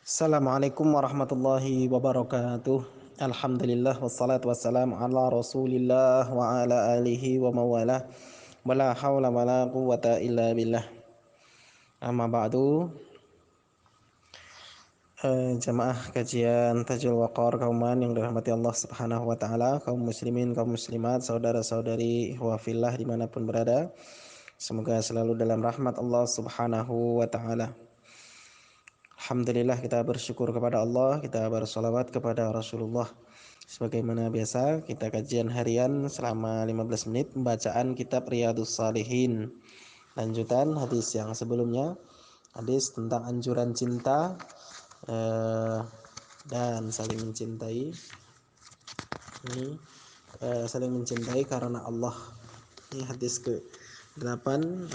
Assalamualaikum warahmatullahi wabarakatuh. Alhamdulillah wassalatu wassalamu ala Rasulillah wa ala alihi wa mawalah. Wala haula wala quwwata illa billah. Amma ba'du. Jamaah kajian Tajul Waqar kauman yang dirahmati Allah Subhanahu wa taala, kaum muslimin, kaum muslimat, saudara-saudari ihwah fillah dimanapun berada. Semoga selalu dalam rahmat Allah Subhanahu wa taala. Alhamdulillah, kita bersyukur kepada Allah, kita bersolawat kepada Rasulullah. Sebagaimana biasa, kita kajian harian selama 15 menit pembacaan kitab Riyadhus Shalihin. Lanjutan hadis yang sebelumnya, hadis tentang anjuran cinta dan saling mencintai. Ini saling mencintai karena Allah. Ini hadis ke-8,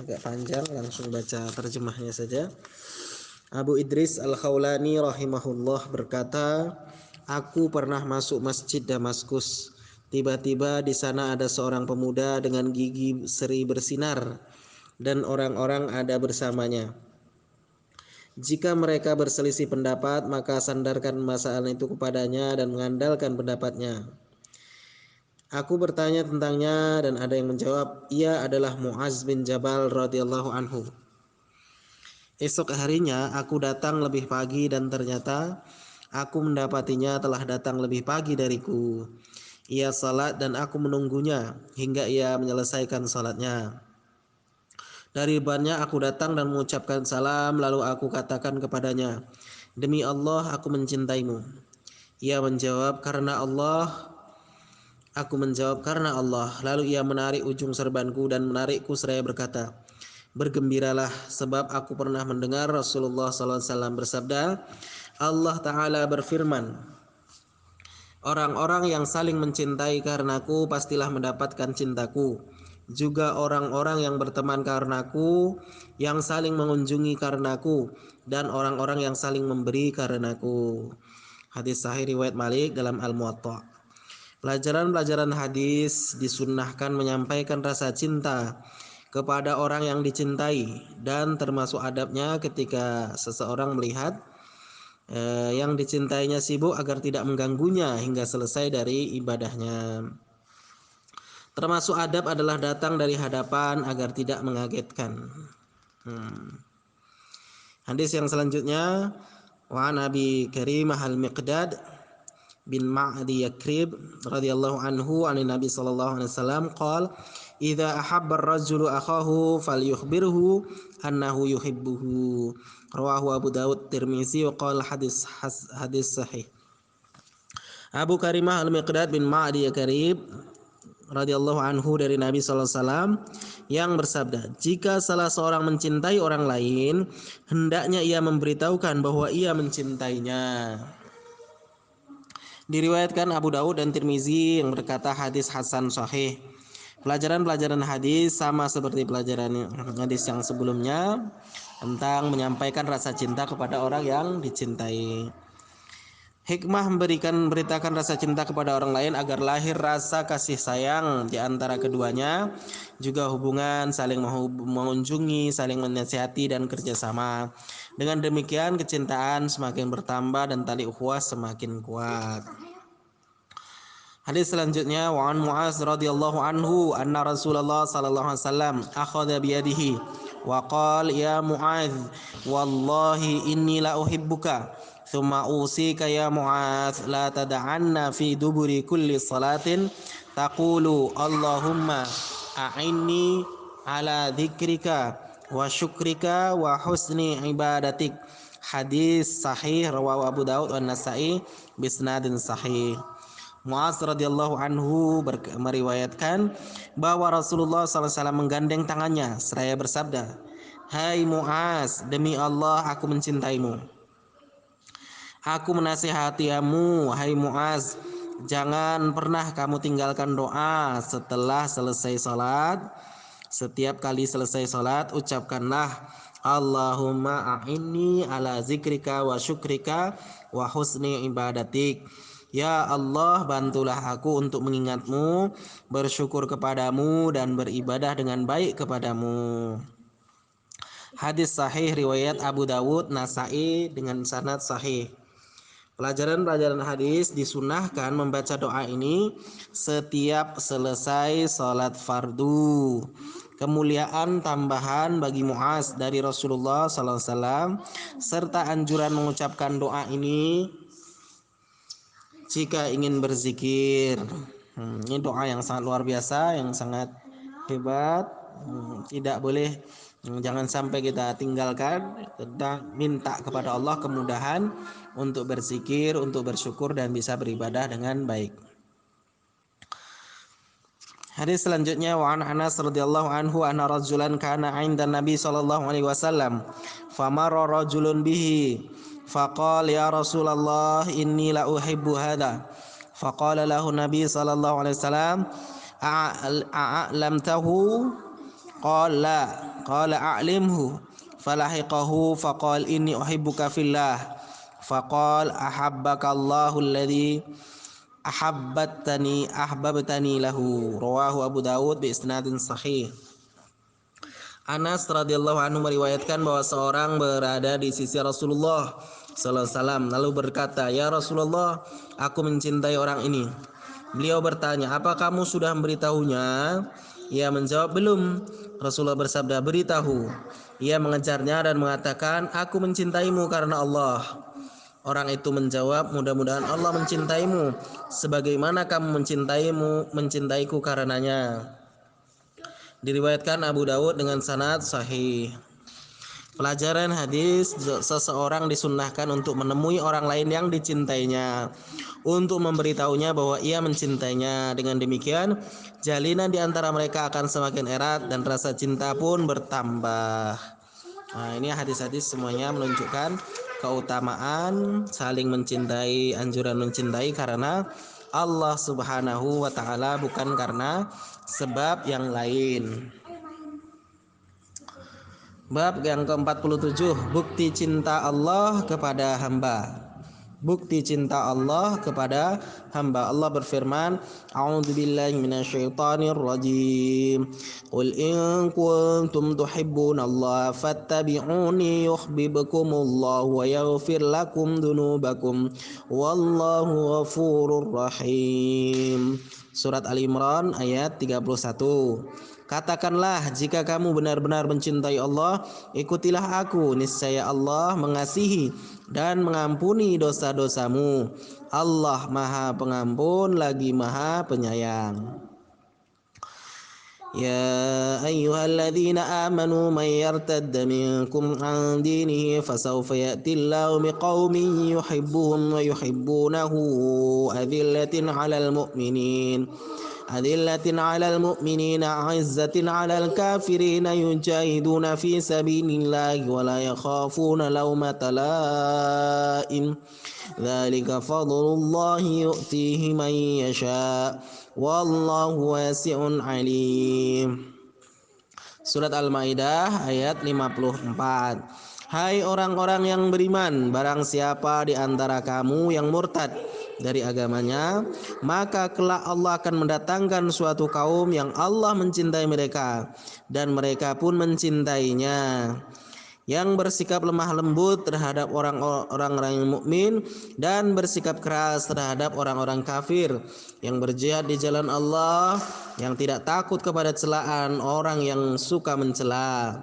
agak panjang, langsung baca terjemahnya saja. Abu Idris Al-Khawlani rahimahullah berkata, aku pernah masuk masjid Damaskus. Tiba-tiba di sana ada seorang pemuda dengan gigi seri bersinar dan orang-orang ada bersamanya. Jika mereka berselisih pendapat, maka sandarkan masalah itu kepadanya dan mengandalkan pendapatnya. Aku bertanya tentangnya dan ada yang menjawab, ia adalah Mu'az bin Jabal radhiyallahu anhu. Esok harinya aku datang lebih pagi dan ternyata aku mendapatinya telah datang lebih pagi dariku. Ia salat dan aku menunggunya hingga ia menyelesaikan salatnya. Dari depannya aku datang dan mengucapkan salam, lalu aku katakan kepadanya, demi Allah aku mencintaimu. Ia menjawab, karena Allah. Aku menjawab, karena Allah. Lalu ia menarik ujung serbanku dan menarikku seraya berkata, bergembiralah sebab aku pernah mendengar Rasulullah SAW bersabda, Allah Ta'ala berfirman, orang-orang yang saling mencintai karenaku pastilah mendapatkan cintaku. Juga orang-orang yang berteman karenaku, yang saling mengunjungi karenaku, dan orang-orang yang saling memberi karenaku. Hadis sahih riwayat Malik dalam Al-Muwatta. Pelajaran-pelajaran hadis disunnahkan menyampaikan rasa cinta kepada orang yang dicintai, dan termasuk adabnya ketika seseorang melihat yang dicintainya sibuk agar tidak mengganggunya hingga selesai dari ibadahnya. Termasuk adab adalah datang dari hadapan agar tidak mengagetkan. Hadis yang selanjutnya, wa Nabi Karimah Al-Miqdad bin Ma'di Yakrib radhiyallahu anhu an Nabi sallallahu alaihi wasallam qala idza ahabba ar-rajulu akhahu falyukhbirhu annahu yuhibbuhu. Rawahu Abu Dawud Tirmizi wa qala hadis sahih. Abu Karimah Al-Miqdad bin Ma'di Yakrib radhiyallahu anhu dari Nabi sallallahu alaihi wasallam yang bersabda, jika salah seorang mencintai orang lain, hendaknya ia memberitahukan bahwa ia mencintainya. Diriwayatkan Abu Dawud dan Tirmizi yang berkata hadis hasan sahih. Pelajaran-pelajaran hadis sama seperti pelajaran hadis yang sebelumnya tentang menyampaikan rasa cinta kepada orang yang dicintai. Hikmah memberitakan rasa cinta kepada orang lain agar lahir rasa kasih sayang di antara keduanya, juga hubungan saling mengunjungi, saling menasihati dan kerjasama. Dengan demikian kecintaan semakin bertambah dan tali ukhuwah semakin kuat. Hadis selanjutnya, wa an Mu'az radhiyallahu anhu anna Rasulullah sallallahu alaihi wasallam akhadha bi yadihi wa qala ya Mu'az wallahi inni la uhibbuka thumma usika ya Mu'az la tad'anna fi duburi kulli salatin taqulu Allahumma a'inni ala dzikrika wa syukrika wa husni ibadatik. Hadis sahih rawahu Abu Daud wa Nasa'i bisnadin sahih. Mu'az radhiyallahu anhu meriwayatkan bahwa Rasulullah SAW menggandeng tangannya seraya bersabda, hai Mu'az, demi Allah aku mencintaimu. Aku menasihatimu, hai Mu'az, jangan pernah kamu tinggalkan doa setelah selesai salat. Setiap kali selesai salat ucapkanlah Allahumma a'inni ala zikrika wa syukrika wa husni ibadatik. Ya Allah, bantulah aku untuk mengingatmu, bersyukur kepadamu dan beribadah dengan baik kepadamu. Hadis sahih riwayat Abu Dawud, Nasai dengan sanad sahih. Pelajaran hadis disunahkan membaca doa ini setiap selesai sholat fardu. Kemuliaan tambahan bagi Muaz dari Rasulullah SAW serta anjuran mengucapkan doa ini jika ingin berzikir. Ini doa yang sangat luar biasa, yang sangat hebat. Tidak boleh, jangan sampai kita tinggalkan. Kita minta kepada Allah kemudahan untuk berzikir, untuk bersyukur dan bisa beribadah dengan baik. Hadis selanjutnya, wa an Anas radhiyallahu anhu anna rajulan kana 'inda Nabi sallallahu alaihi wasallam famara rajulun bihi faqala ya Rasulullah inni la uhibbu hadha faqala lahu Nabi sallallahu alaihi wasallam a'lamtahu qala qala a'limhu falahiqahu faqala inni uhibbuka fillah faqala ahabbakallahu alladhi ahbabtani lahu. Rawahu Abu Dawud bi isnadin sahih. Anas radhiyallahu anhu meriwayatkan bahwa seorang berada di sisi Rasulullah sallallahu alaihi wasallam lalu berkata, "Ya Rasulullah, aku mencintai orang ini." Beliau bertanya, "Apa kamu sudah memberitahunya?" Ia menjawab, "Belum." Rasulullah bersabda, "Beritahu." Ia mengejarnya dan mengatakan, "Aku mencintaimu karena Allah." Orang itu menjawab, "Mudah-mudahan Allah mencintaimu sebagaimana kamu mencintaiku karenanya." Diriwayatkan Abu Dawud dengan sanad sahih. Pelajaran hadis, seseorang disunnahkan untuk menemui orang lain yang dicintainya, untuk memberitahunya bahwa ia mencintainya. Dengan demikian, jalinan di antara mereka akan semakin erat dan rasa cinta pun bertambah. Nah, ini hadis-hadis semuanya menunjukkan keutamaan saling mencintai, anjuran mencintai karena Allah Subhanahu wa taala, bukan karena sebab yang lain. Bab yang ke-47, bukti cinta Allah kepada hamba. Bukti cinta Allah kepada hamba. Allah berfirman, "A'udzubillahi minasyaitonir rajim. Qul in kuntum tuhibbunallaha fattabi'uni yuhibbukumullahu wa yaghfir lakum dzunubakum wallahu ghafurur rahim." Surat Al-Imran ayat 31. Katakanlah, jika kamu benar-benar mencintai Allah, ikutilah aku, niscaya Allah mengasihi dan mengampuni dosa-dosamu. Allah Maha Pengampun lagi Maha Penyayang. يا أيها الذين آمنوا من يرتد منكم عن دينه فسوف يأتي الله بقوم يحبهم ويحبونه أذلة على المؤمنين عزة على الكافرين يجاهدون في سبيل الله ولا يخافون لومة لائم ذلك فضل الله يؤتيه من يشاء wallahu wasi'un alim. Surat Al-Maidah ayat 54. Hai orang-orang yang beriman, barang siapa di antara kamu yang murtad dari agamanya, maka kelak Allah akan mendatangkan suatu kaum yang Allah mencintai mereka dan mereka pun mencintainya, yang bersikap lemah lembut terhadap orang-orang yang mukmin dan bersikap keras terhadap orang-orang kafir, yang berjihad di jalan Allah, yang tidak takut kepada celaan orang yang suka mencela.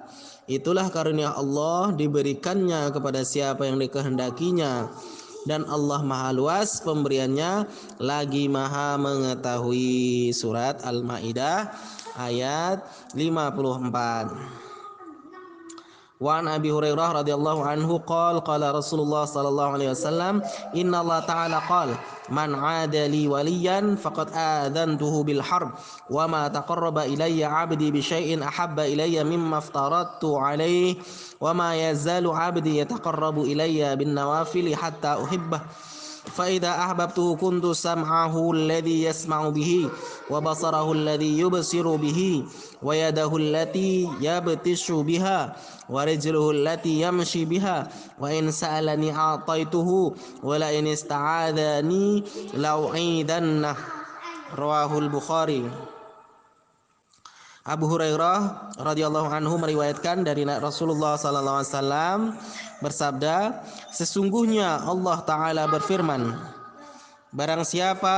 Itulah karunia Allah, diberikannya kepada siapa yang dikehendakinya, dan Allah Maha luas pemberiannya lagi Maha mengetahui. Surat Al-Maidah ayat 54. Wa an Abi Hurairah radhiyallahu anhu qala Rasulullah sallallahu alaihi wasallam, inna Allah ta'ala qala man 'ada li waliyan faqad adantuhu bil harb wa ma taqarraba ilayya 'abdi bi syai'in ahabba ilayya mimma aftaradtu 'alaihi wa ma yazalu 'abdi yataqarrabu ilayya bin nawafil hatta uhibbah فإذا أحببته كنت سمعه الذي يسمع به وبصره الذي يبصر به ويده التي يبطش بها ورجله التي يمشي بها وإن سألني أعطيته ولئن استعاذني لأعيذنه. رواه البخاري. Abu Hurairah radhiyallahu anhu meriwayatkan dari Rasulullah sallallahu alaihi wasallam bersabda, sesungguhnya Allah taala berfirman, barang siapa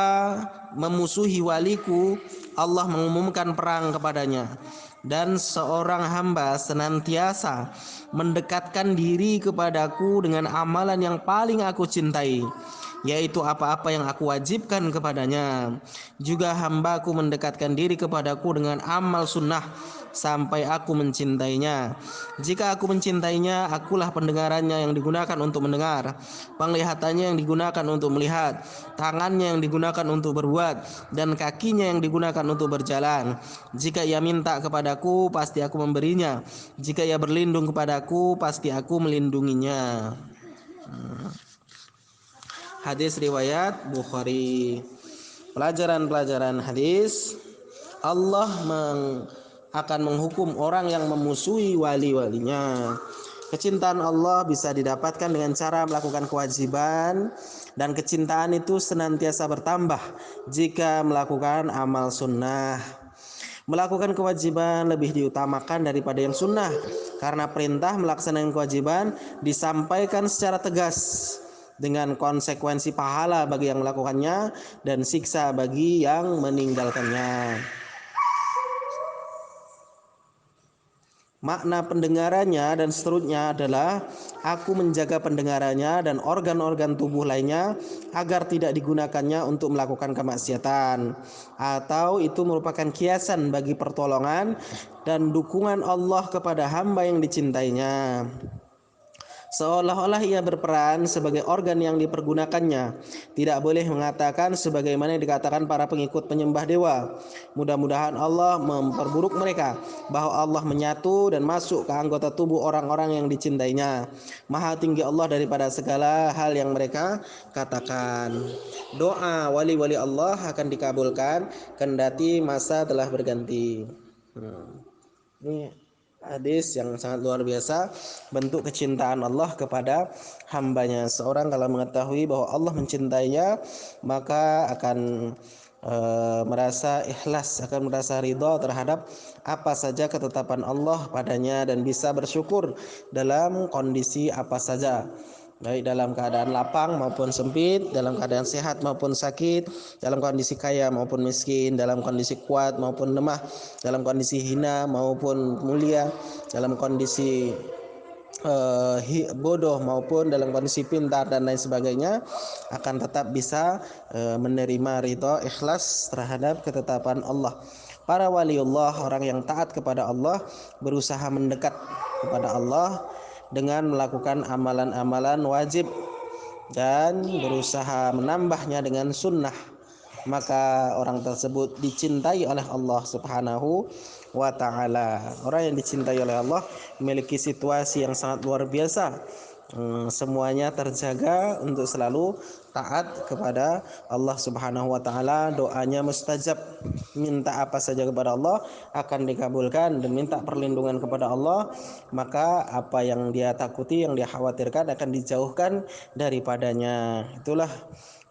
memusuhi waliku, Allah mengumumkan perang kepadanya. Dan seorang hamba senantiasa mendekatkan diri kepadaku dengan amalan yang paling aku cintai, yaitu apa-apa yang aku wajibkan kepadanya. Juga hambaku mendekatkan diri kepadaku dengan amal sunnah sampai aku mencintainya. Jika aku mencintainya, akulah pendengarannya yang digunakan untuk mendengar, penglihatannya yang digunakan untuk melihat, tangannya yang digunakan untuk berbuat, dan kakinya yang digunakan untuk berjalan. Jika ia minta kepadaku, pasti aku memberinya. Jika ia berlindung kepadaku, pasti aku melindunginya. Hadis riwayat Bukhari. Pelajaran-pelajaran hadis, Allah akan menghukum orang yang memusuhi wali-walinya. Kecintaan Allah bisa didapatkan dengan cara melakukan kewajiban, dan kecintaan itu senantiasa bertambah jika melakukan amal sunnah. Melakukan kewajiban lebih diutamakan daripada yang sunnah, karena perintah melaksanakan kewajiban disampaikan secara tegas dengan konsekuensi pahala bagi yang melakukannya dan siksa bagi yang meninggalkannya. Makna pendengarannya dan seterusnya adalah aku menjaga pendengarannya dan organ-organ tubuh lainnya agar tidak digunakannya untuk melakukan kemaksiatan, atau itu merupakan kiasan bagi pertolongan dan dukungan Allah kepada hamba yang dicintainya, seolah-olah ia berperan sebagai organ yang dipergunakannya. Tidak boleh mengatakan sebagaimana yang dikatakan para pengikut penyembah dewa, mudah-mudahan Allah memperburuk mereka, bahwa Allah menyatu dan masuk ke anggota tubuh orang-orang yang dicintainya. Maha tinggi Allah daripada segala hal yang mereka katakan. Doa wali-wali Allah akan dikabulkan kendati masa telah berganti. Ini hadis yang sangat luar biasa, bentuk kecintaan Allah kepada hambanya. Seorang kalau mengetahui bahwa Allah mencintainya, maka akan merasa ikhlas, akan merasa ridha terhadap apa saja ketetapan Allah padanya, dan bisa bersyukur dalam kondisi apa saja, baik dalam keadaan lapang maupun sempit, dalam keadaan sehat maupun sakit, dalam kondisi kaya maupun miskin, dalam kondisi kuat maupun lemah, dalam kondisi hina maupun mulia, dalam kondisi bodoh maupun dalam kondisi pintar dan lain sebagainya, akan tetap bisa menerima ridha ikhlas terhadap ketetapan Allah. Para waliullah, orang yang taat kepada Allah, berusaha mendekat kepada Allah dengan melakukan amalan-amalan wajib dan berusaha menambahnya dengan sunnah, maka orang tersebut dicintai oleh Allah Subhanahu wa ta'ala. Orang yang dicintai oleh Allah memiliki situasi yang sangat luar biasa. Semuanya terjaga untuk selalu taat kepada Allah Subhanahu wa ta'ala. Doanya mustajab, minta apa saja kepada Allah akan dikabulkan, dan minta perlindungan kepada Allah, maka apa yang dia takuti, yang dia khawatirkan akan dijauhkan daripadanya. Itulah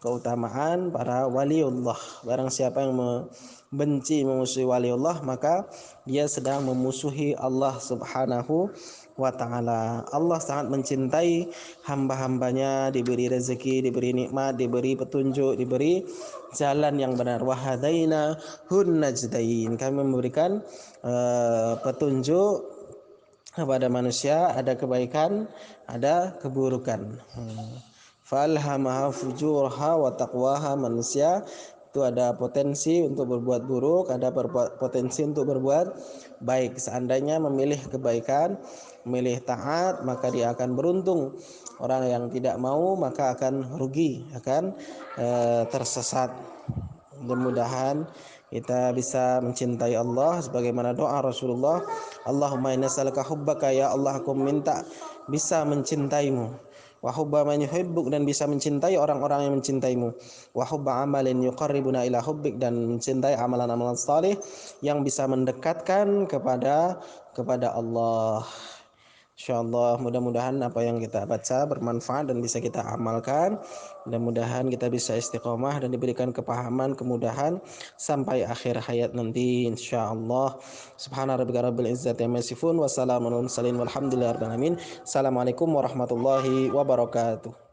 keutamaan para waliullah. Barang siapa yang membenci, memusuhi waliullah, maka dia sedang memusuhi Allah Subhanahu wa ta'ala. Allah sangat mencintai hamba-hambanya, diberi rezeki, diberi nikmat, diberi petunjuk, diberi jalan yang benar. Wahadaina hun najdain, kami memberikan petunjuk kepada manusia, ada kebaikan, ada keburukan. Falhamaha fujurha wa taqwaha, manusia itu ada potensi untuk berbuat buruk, ada potensi untuk berbuat baik. Seandainya memilih kebaikan, memilih taat, maka dia akan beruntung. Orang yang tidak mau maka akan rugi, akan tersesat. Mudah-mudahan kita bisa mencintai Allah sebagaimana doa Rasulullah, Allahumma inna nas'aluka hubbaka, ya Allah aku minta bisa mencintaimu, wa hubba man yuhibbuk, dan bisa mencintai orang-orang yang mencintaimu, wa hubba amalin yuqarribuna ila hubbik, dan mencintai amalan-amalan saleh yang bisa mendekatkan kepada Allah. Insyaallah mudah-mudahan apa yang kita baca bermanfaat dan bisa kita amalkan. Mudah-mudahan kita bisa istiqomah dan diberikan kepahaman, kemudahan sampai akhir hayat nanti insyaallah. Subhana rabbika rabbil izzati amma yasifun wa salamun alal mursalin walhamdulillahi rabbil alamin. Assalamualaikum warahmatullahi wabarakatuh.